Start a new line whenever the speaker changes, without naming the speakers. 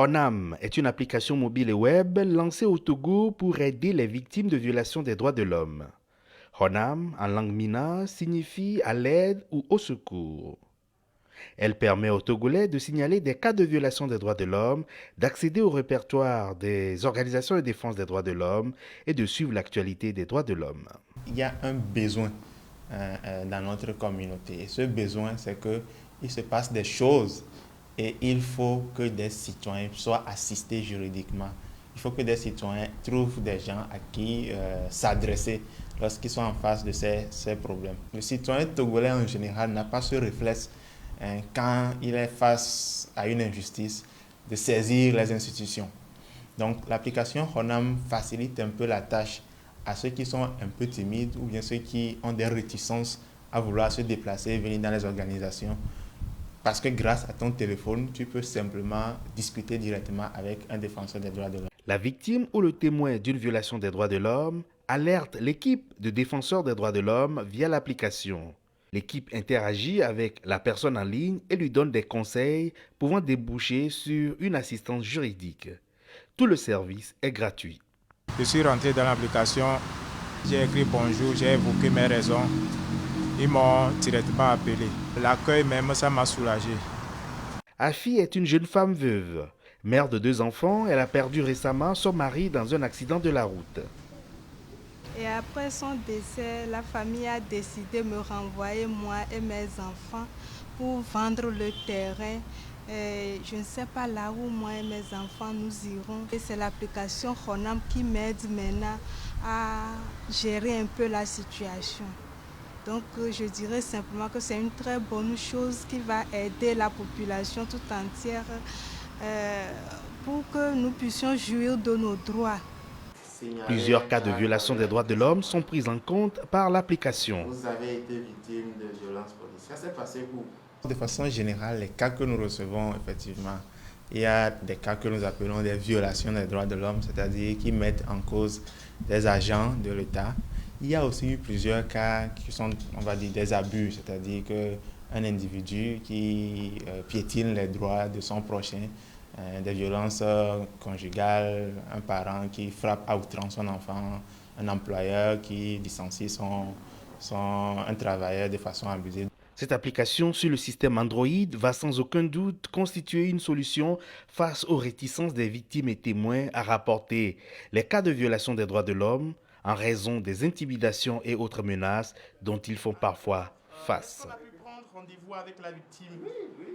Honam est une application mobile et web lancée au Togo pour aider les victimes de violations des droits de l'homme. Honam, en langue mina, signifie à l'aide ou au secours. Elle permet aux Togolais de signaler des cas de violation des droits de l'homme, d'accéder au répertoire des organisations de défense des droits de l'homme et de suivre l'actualité des droits de l'homme.
Il y a un besoin dans notre communauté. Et ce besoin, c'est qu'il se passe des choses et il faut que des citoyens soient assistés juridiquement. Il faut que des citoyens trouvent des gens à qui s'adresser lorsqu'ils sont en face de ces problèmes. Le citoyen togolais en général n'a pas ce réflexe quand il est face à une injustice de saisir les institutions. Donc l'application Honam facilite un peu la tâche à ceux qui sont un peu timides ou bien ceux qui ont des réticences à vouloir se déplacer et venir dans les organisations. Parce que grâce à ton téléphone, tu peux simplement discuter directement avec un défenseur des droits de l'homme.
La victime ou le témoin d'une violation des droits de l'homme alerte l'équipe de défenseurs des droits de l'homme via l'application. L'équipe interagit avec la personne en ligne et lui donne des conseils pouvant déboucher sur une assistance juridique. Tout le service est gratuit.
Je suis rentré dans l'application, j'ai écrit bonjour, j'ai évoqué mes raisons. Ils m'ont directement appelé. L'accueil même, ça m'a soulagé.
Afi est une jeune femme veuve. Mère de 2 enfants, elle a perdu récemment son mari dans un accident de la route.
Et après son décès, la famille a décidé de me renvoyer moi et mes enfants pour vendre le terrain. Et je ne sais pas là où moi et mes enfants nous irons. Et c'est l'application Honam qui m'aide maintenant à gérer un peu la situation. Donc je dirais simplement que c'est une très bonne chose qui va aider la population tout entière pour que nous puissions jouir de nos droits.
Plusieurs cas de violation des droits de l'homme sont pris en compte par l'application.
Vous avez été victime de violences policières. Ça s'est passé où? De façon générale, les cas que nous recevons, effectivement, il y a des cas que nous appelons des violations des droits de l'homme, c'est-à-dire qui mettent en cause des agents de l'État. Il y a aussi eu plusieurs cas qui sont, on va dire, des abus, c'est-à-dire qu'un individu qui piétine les droits de son prochain, des violences conjugales, un parent qui frappe à outrance son enfant, un employeur qui licencie un travailleur de façon abusive.
Cette application sur le système Android va sans aucun doute constituer une solution face aux réticences des victimes et témoins à rapporter les cas de violation des droits de l'homme en raison des intimidations et autres menaces dont ils font parfois face.
On a pu prendre rendez-vous avec la victime. Oui, oui.